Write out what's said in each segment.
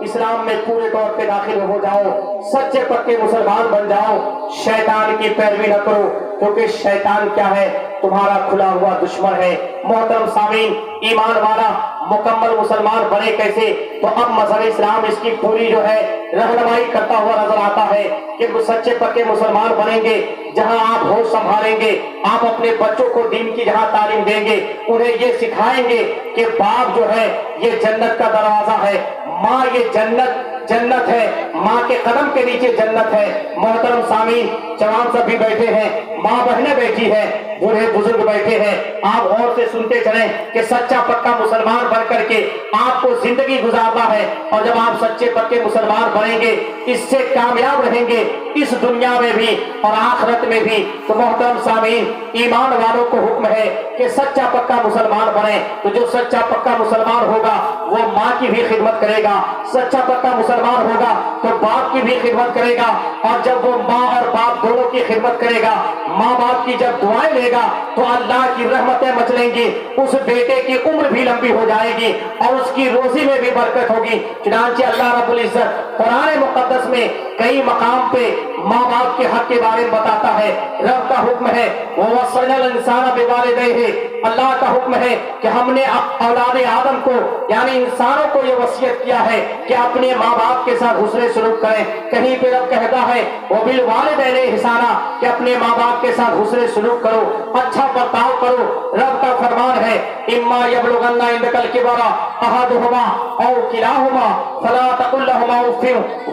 اسلام میں پورے طور پہ داخل ہو جاؤ، سچے پکے مسلمان بن جاؤ، شیطان کی پیروی نہ کرو، کیونکہ شیطان کیا ہے؟ تمہارا کھلا ہوا دشمن ہے۔ محترم سامعین، ایمان والا مکمل مسلمان بنے کیسے؟ تو اب مذہب اسلام اس کی پوری جو ہے رہنمائی کرتا ہوا نظر آتا ہے کہ وہ سچے پکے مسلمان بنیں گے جہاں آپ ہوش سنبھالیں گے، آپ اپنے بچوں کو دین کی جہاں تعلیم دیں گے، انہیں یہ سکھائیں گے کہ باپ جو ہے یہ جنت کا دروازہ ہے، ماں یہ جنت ہے، ماں کے قدم کے نیچے جنت ہے۔ محترم سامعین، جوان سب بھی بیٹھے ہیں، ماں بہنیں بیٹھی ہیں، بوڑھے بزرگ بیٹھے ہیں، آپ غور سے سنتے چلیں کہ سچا پکا مسلمان بن کر کے آپ کو زندگی گزارنا ہے، اور جب آپ سچے پکے مسلمان بنیں گے اس سے کامیاب رہیں گے اس دنیا میں بھی اور آخرت میں بھی۔ تو محترم سامعین، ایمان والوں کو حکم ہے کہ سچا پکا مسلمان بنے۔ تو جو سچا پکا مسلمان ہوگا وہ ماں کی بھی خدمت کرے گا، سچا پکا مسلمان ہوگا تو باپ کی بھی خدمت کرے گا، اور جب وہ ماں اور باپ دونوں کی خدمت کرے گا، ماں باپ کی جب دعائیں لے گا تو اللہ کی رحمتیں مچلیں گی، اس بیٹے کی عمر بھی لمبی ہو جائے گی اور اس کی روزی میں بھی برکت ہوگی۔ چنانچہ اللہ رب العزت قرآن مقدس میں کئی مقام پہ ماں باپ کے حق کے بارے میں بتاتا ہے۔ رب کا حکم ہے وَوَصَّيْنَا الْإِنسَانَ بِوَالِدَيْهِ، اللہ کا حکم ہے کہ ہم نے اولاد آدم کو یعنی انسانوں کو یہ وصیت کیا ہے کہ اپنے ماں باپ کے ساتھ حسن سلوک کریں۔ کہیں پہ رب کہتا ہے وَبِالْوَالِدَيْنِ إِحْسَانًا کہ اپنے ماں باپ کے ساتھ حسن سلوک کرو، اچھا برتاؤ کرو۔ رب کا فرمان ہے إِمَّا يَبْلُغَنَّ عِندَكَ الْكِبَرَ أَحَدُهُمَا أَوْ كِلَاهُمَا فَلَا تَقُل لَّهُمَا أُفٍّ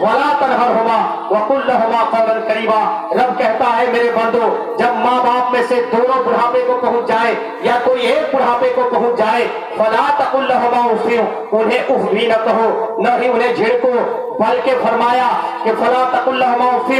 وَلَا تَنْهَرْهُمَا وَقُل لَّهُمَا قَوْلًا كَرِيمًا۔ رب کہتا ہے میرے بندو، جب ماں باپ میں سے دونوں بڑھاپے کو پہنچ جائے یا کوئی ایک بڑھاپے کو پہنچ جائے، فَلَا تَقُل لَّهُمَا أُفٍّ انہیں اف بھی نہ کہو، نہ ہی انہیں جھڑکو، بلکہ فرمایا کہ فَلَا تَقُل لَّهُمَا أُفٍّ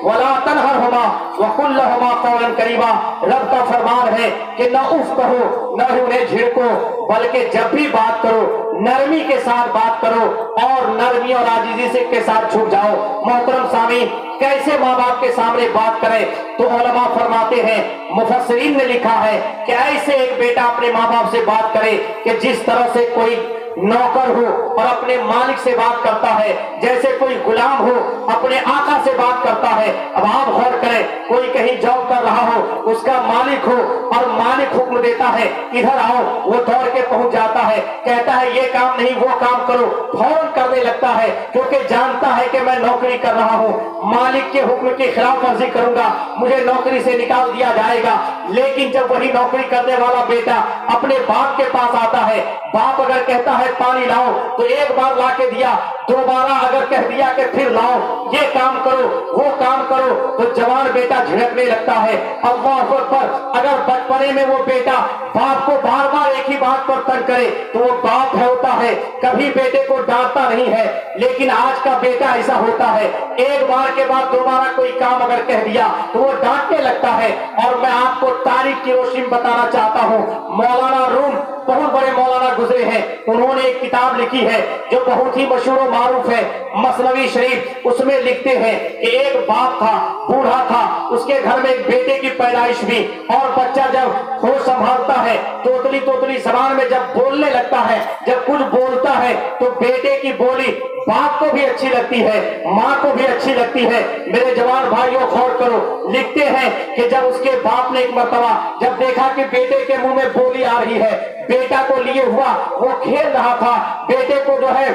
وَلَا تَنْهَرْهُمَا وَقُل لَّهُمَا قَوْلًا كَرِيمًا۔ رب کا فرمان ہے کہ نہ اف کہو نہ ہی انہیں جھڑکو، بلکہ جب بھی بات کرو نرمی کے ساتھ بات کرو اور نرمی اور عاجزی سے کے ساتھ جھک جاؤ۔ محترم سامعین، کیسے ماں باپ کے سامنے بات کریں؟ تو علماء فرماتے ہیں، مفسرین نے لکھا ہے کہ ایسے ایک بیٹا اپنے ماں باپ سے بات کرے کہ جس طرح سے کوئی نوکر ہو اور اپنے مالک سے بات کرتا ہے، جیسے کوئی غلام ہو اپنے آقا سے بات کرتا ہے۔ اب آپ غور کریں، کوئی کہیں جاب کر رہا ہو، اس کا مالک ہو اور مالک حکم دیتا ہے ادھر آؤ، وہ دوڑ کے پہنچ جاتا ہے، کہتا ہے یہ کام نہیں وہ کام کرو، فوراً کرنے لگتا ہے کیونکہ جانتا ہے کہ میں نوکری کر رہا ہوں، مالک کے حکم کی خلاف ورزی کروں گا مجھے نوکری سے نکال دیا جائے گا۔ لیکن جب وہی نوکری کرنے والا بیٹا اپنے باپ کے پاس آتا ہے، باپ اگر کہتا ہے پانی لاؤ تو ایک بار لا کے دیا، دوبارہ اگر کہہ دیا کہ پھر لاؤ، یہ کام کرو وہ کام کرو، تو جوان بیٹا جھڑکنے لگتا ہے۔ اللہ اکبر! اگر بچپنے میں وہ بیٹا باپ کو بار بار ایک ہی بات پر تنگ کرے تو وہ باپ ہے ہوتا ہے، کبھی بیٹے کو ڈانٹتا نہیں ہے، لیکن آج کا بیٹا ایسا ہوتا ہے، ایک بار کے بعد دوبارہ کوئی کام اگر کہہ دیا تو وہ ڈانٹنے لگتا ہے۔ اور میں آپ کو تاریخ کی روشنی میں بتانا چاہتا ہوں، مولانا روم بہت بڑے مولانا گزرے ہیں، انہوں نے ایک کتاب لکھی ہے جو بہت ہی مشہور و معروف ہے، مثنوی شریف۔ اس میں لکھتے ہیں کہ ایک باپ تھا، بوڑھا تھا، اس کے گھر میں ایک بیٹے کی پیدائش ہوئی، اور بچہ جب ہوش سنبھالتا ہے توتلی توتلی زبان میں جب بولنے لگتا ہے، جب کچھ بولتا ہے تو بیٹے کی بولی باپ کو بھی اچھی لگتی ہے، ماں کو بھی اچھی لگتی ہے۔ میرے جوان بھائیوں غور کرو، لکھتے ہیں کہ جب اس کے باپ نے ایک مرتبہ جب دیکھا کہ بیٹے کے منہ میں بولی آ رہی ہے، بیٹا کو لیے ہوا وہ کھیل رہا تھا، بیٹے کو جو ہے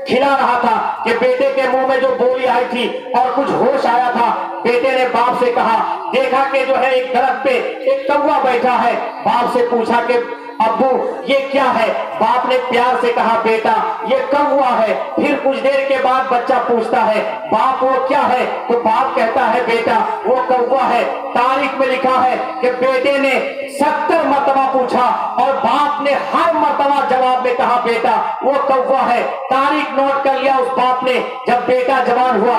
کھلا رہا تھا کہ بیٹے کے منہ میں جو بولی آئی تھی اور کچھ ہوش آیا تھا، بیٹے نے باپ سے کہا، دیکھا کہ جو ہے ایک درخت پہ ایک کوا بیٹھا ہے، باپ سے پوچھا کہ ابو یہ کیا ہے؟ باپ نے پیار سے کہا بیٹا یہ کوا ہے۔ پھر کچھ دیر کے بعد بچہ پوچھتا ہے باپ وہ کیا ہے؟ تو باپ کہتا ہے بیٹا وہ کوا ہے۔ تاریخ میں لکھا ہے کہ بیٹے نے 70 مرتبہ پوچھا اور باپ نے ہر مرتبہ جواب میں کہا بیٹا وہ کوا ہے۔ تاریخ نوٹ کر لیا اس باپ نے۔ جب بیٹا جوان ہوا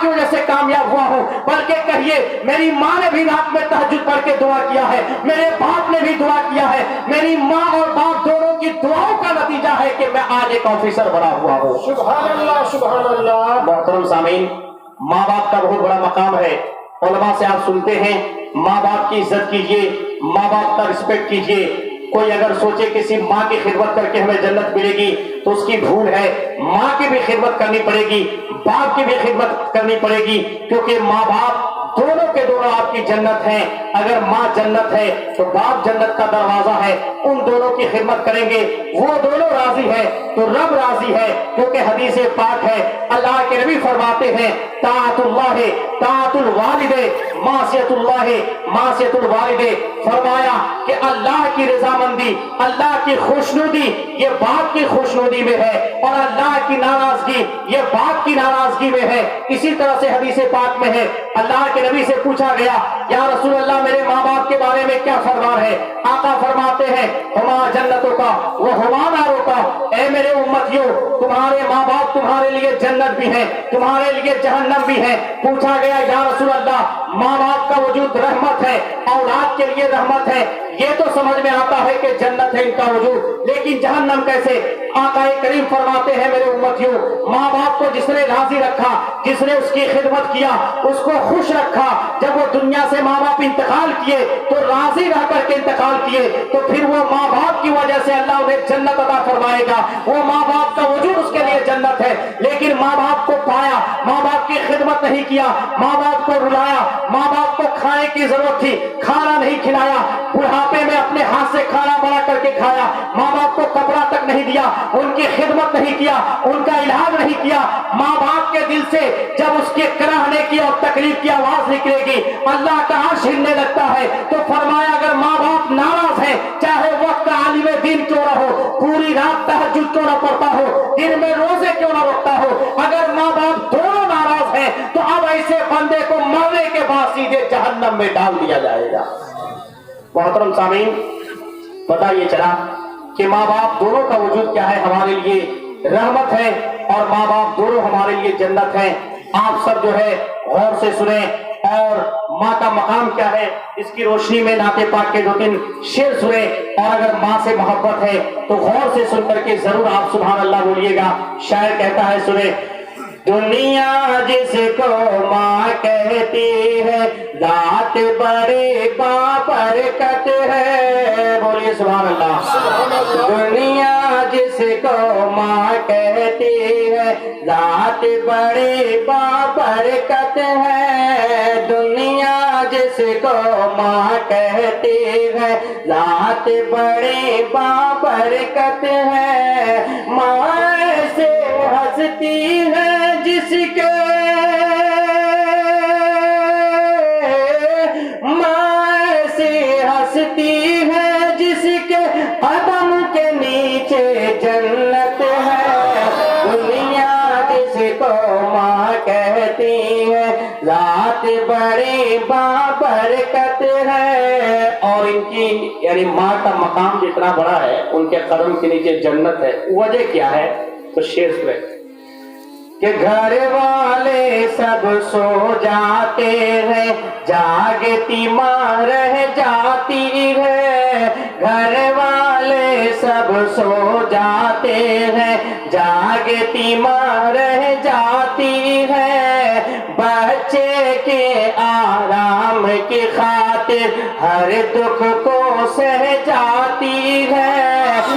کی وجہ سے کامیاب ہوا ہوں، بلکہ کہیے میری ماں نے بھی رات میں تہجد پڑھ کے دعا کیا ہے، میرے باپ نے بھی دعا کیا ہے، میری ماں اور باپ دونوں کی دعاؤں کا نتیجہ ہے کہ میں آج ایک آفیسر بنا ہوا ہوں۔ سبحان اللہ سبحان اللہ۔ محترم سامعین، ماں باپ کا بہت بڑا مقام ہے۔ علماء سے آپ سنتے ہیں ماں باپ کی عزت کیجئے، ماں باپ کا رسپیکٹ کیجئے۔ کوئی اگر سوچے کسی ماں کی خدمت کر کے ہمیں جنت ملے گی تو اس کی بھول ہے۔ ماں کی بھی خدمت کرنی پڑے گی، باپ کی بھی خدمت کرنی پڑے گی، کیونکہ ماں باپ دونوں کے دونوں آپ کی جنت ہیں۔ اگر ماں جنت ہے تو باپ جنت کا دروازہ ہے، ان دونوں کی خدمت کریں گے، وہ دونوں راضی ہے تو رب راضی ہے، کیونکہ حدیث پاک ہے، اللہ کے نبی فرماتے ہیں طاعت اللہ طاعت الوالد معصیت اللہ معصیت الوالد۔ فرمایا کہ اللہ کی رضامندی، اللہ کی خوشنودی یہ باپ کی خوشنودی میں ہے، اور اللہ کی ناراضگی یہ باپ کی ناراضگی میں ہے۔ اسی طرح سے حدیث پاک میں ہے، اللہ کے نبی سے پوچھا گیا یا رسول اللہ میرے ماں باپ کے بارے میں کیا فرمان ہے؟ آقا فرماتے ہیں ہما جنتوں کا وہ ہما ناروں کا، اے میرے امتیوں تمہارے ماں باپ تمہارے لیے جنت بھی ہے، تمہارے لیے جہنم بھی ہے۔ پوچھا گیا یا رسول اللہ ماں باپ کا وجود رحمت ہے، اولاد کے لیے رحمت ہے، یہ تو سمجھ میں آتا ہے کہ جنت ہے ان کا وجود، لیکن جہنم کیسے؟ آقا کریم فرماتے ہیں میرے امتیوں ماں باپ کو جس نے راضی رکھا، جس نے اس کی خدمت کیا، اس کو خوش رکھا، جب وہ دنیا سے ماں باپ انتقال کیے تو راضی رہ کر کے انتقال کیے، تو پھر وہ ماں باپ کی وجہ سے اللہ انہیں جنت عطا فرمائے گا۔ وہ ماں باپ کا وجود اس کے لیے جنت ہے، لیکن ماں باپ کو پایا، ماں باپ کی خدمت نہیں کیا، ماں باپ کو رلایا، ماں باپ کو کھانے کی ضرورت تھی کھانا نہیں کھلایا، بڑھاپے میں اپنے ہاتھ سے کھانا بنا کر کے کھایا، ماں باپ کو کپڑا تک نہیں دیا، ان کی خدمت نہیں کیا، ان کا علاج نہیں کیا، ماں باپ کے دل سے جب اس کے کراہنے کی اور تکلیف کی آواز نکلے گی اللہ کا عرش ہلنے لگتا ہے۔ تو فرمایا اگر ماں باپ ناراض ہیں، چاہے وقت عالم دین کیوں نہ ہو، پوری رات تہجد کیوں نہ پڑھتا ہو، دن میں روزے کیوں نہ رکھتا ہو، اگر ماں باپ دونوں ناراض ہیں تو اب ایسے بندے کو مرنے کے بعد سیدھے جہنم میں ڈال دیا جائے گا۔ محترم سامعین، پتہ یہ چلا کہ ماں باپ دونوں کا وجود کیا ہے، ہمارے لیے رحمت ہے، اور ماں باپ دونوں ہمارے لیے جنت ہیں۔ آپ سب جو ہے غور سے سنیں، اور ماں کا مقام کیا ہے اس کی روشنی میں نعت پاک کے 2-3 شعر سنیں، اور اگر ماں سے محبت ہے تو غور سے سن کر کے ضرور آپ سبحان اللہ بولیے گا۔ شاعر کہتا ہے سنیں، دنیا جس کو ماں کہتی ہے ذات بڑی بابرکت ہے، بولیے سبحان اللہ۔ دنیا جس کو ماں کہتی ہے ذات بڑی بابرکت ہے، دنیا جس کو ماں کہتی ہے ذات بڑی بابرکت ہے، ماں سے ہنستی ہے جس کے ماں سے ہنستی ہے جس کے قدم کے نیچے جنت ہے، دنیا جس کو ماں کہتی ہے ذات بڑی بابرکت ہے۔ اور ان کی یعنی ماں کا مقام جتنا بڑا ہے ان کے قدم کے نیچے جنت ہے۔ وجہ کیا ہے تو شعر سنیں کہ گھر والے سب سو جاتے ہیں جاگتی ماں رہ جاتی ہے، گھر والے سب سو جاتے ہیں جاگتی ماں رہ جاتی ہے، بچے کے آرام کی خاطر ہر دکھ کو سہ جاتی ہے،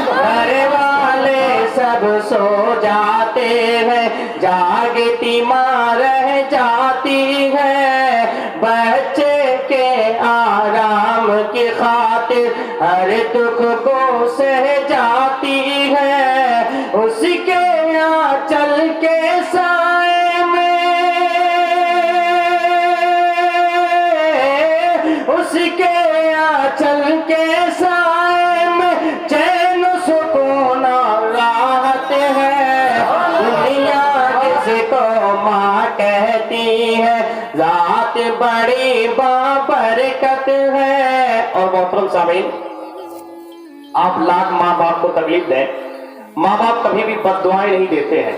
گھر والے سب سو جاتے ہیں جاگتی ماں رہ جاتی ہے، بچے کے آرام کی خاطر ہر دکھ کو سہ جاتی ہے، اس کے آنچل کے سائے میں اس کے آنچل کے سائے میں چین سکون راحت ہے، دنیا جس کو ماں کہتی ہے ذات بڑی بابرکت ہے۔ اور محترم سامعین، آپ لاکھ ماں باپ کو تکلیف دیں، ماں باپ کبھی بھی بد دعائیں نہیں دیتے ہیں،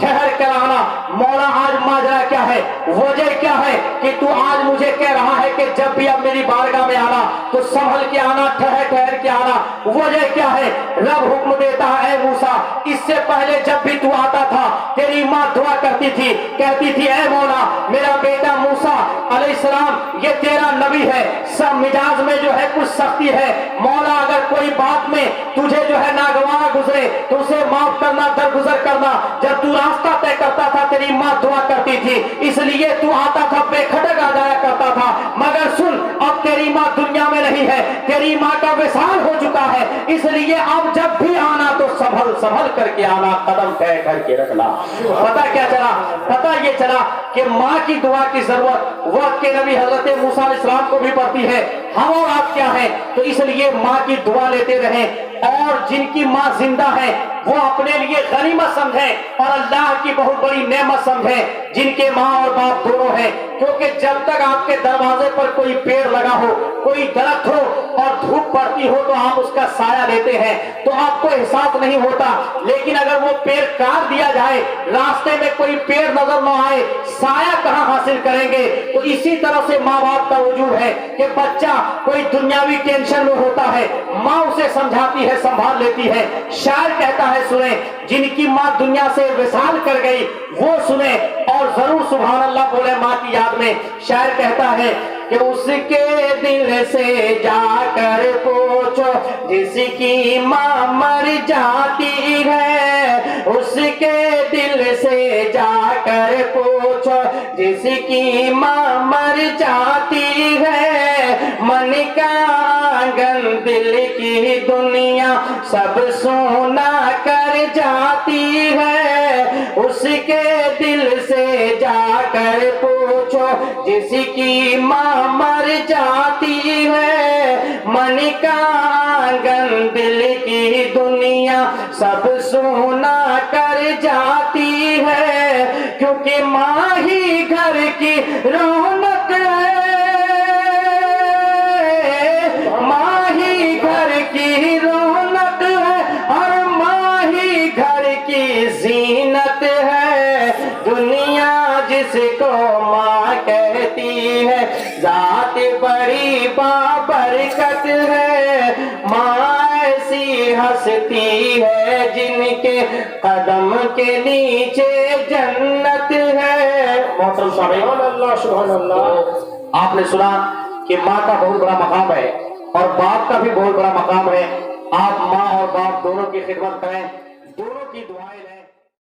ٹھہر کر آنا. مولا آج ماجرا کیا ہے, وجہ کیا ہے کہ تو آج مجھے کہہ رہا ہے کہ جب بھی اب میری بارگاہ میں آنا تو سنبھل کے آنا, ٹھہر کے آنا. وجہ کیا ہے؟ رب حکم دیتا ہے اے موسیٰ, اس سے پہلے جب بھی تو آتا تھا تیری ماں دعا کرتی تھی, کہتی تھی اے مولا میرا بیٹا موسیٰ علیہ السلام یہ تیرا نبی ہے, سب مزاج میں جو ہے کچھ سختی ہے, مولا اگر کوئی بات میں تجھے جو ہے ناگوار گزرے تو اسے معاف کرنا, درگزر کرنا. جب تو راستہ طے کرتا تھا تیری ماں دعا کرتی تھی, اس لیے تو آتا تھا بے کھٹک آ جایا کرتا تھا. مگر سن, اب تیری ماں دنیا میں نہیں ہے, تیری ماں کا وصال ہو چکا ہے, اس لیے اب جب بھی آنا تو سنبھل کر کے آنا, قدم طے کر کے رکھنا. پتہ کیا چلا؟ پتہ یہ چلا کہ ماں کی دعا کی ضرورت وقت کے نبی حضرت موسیٰ علیہ السلام کو بھی پڑتی ہے. ہم اور آپ کیا ہیں, تو اس لیے ماں کی دعا لیتے رہیں, اور جن کی ماں زندہ ہے وہ اپنے لیے غنیمت سمجھیں اور اللہ کی بہت بڑی نعمت سمجھیں جن کے ماں اور باپ دونوں ہیں. کیونکہ جب تک آپ کے دروازے پر کوئی پیڑ لگا ہو, کوئی درخت ہو اور دھوپ پڑتی ہو تو آپ اس کا سایہ لیتے ہیں تو آپ کو احساس نہیں ہوتا. لیکن اگر وہ پیڑ کاٹ دیا جائے, راستے میں کوئی پیڑ نظر نہ آئے, سایہ کہاں حاصل کریں گے؟ تو اسی طرح سے ماں باپ کا وجود ہے کہ بچہ کوئی دنیاوی ٹینشن میں ہوتا ہے, ماں اسے سمجھاتی ہے, سنبھال لیتی ہے. شاعر کہتا ہے سنیں, جن کی ماں دنیا سے وصال کر گئی وہ سنیں اور ضرور سبحان اللہ بولے ماں کی یاد میں. شاعر کہتا ہے کہ اس کے دل سے جا کر پوچھو جس کی ماں مر جاتی ہے, اس کے دل سے جا کر پوچھو جس کی ماں مر جاتی ہے, من کا آنگن دل کی دنیا سب سونا کر جاتی ہے, اس کے دل سے جا کر پوچھو جس کی ماں مر جاتی ہے, من کا آنگن دل کی دنیا سب سونا کر جاتی ہے, کیونکہ ماں ہی گھر کی رونق ہے, ماں ہی گھر کی رونق ہے اور ماں ہی گھر کی زینت ہے. دنیا جس کو ماں کہتی ہے ذات بڑی بابرکت ہے, ماں ایسی ہستی ہے جن کے قدم کے نیچے جنت ہے. محترم صاحب سبحان اللہ سبحان اللہ. آپ نے سنا کہ ماں کا بہت بڑا مقام ہے اور باپ کا بھی بہت بڑا مقام ہے. آپ ماں اور باپ دونوں کی خدمت کریں, دونوں کی دعائیں لیں.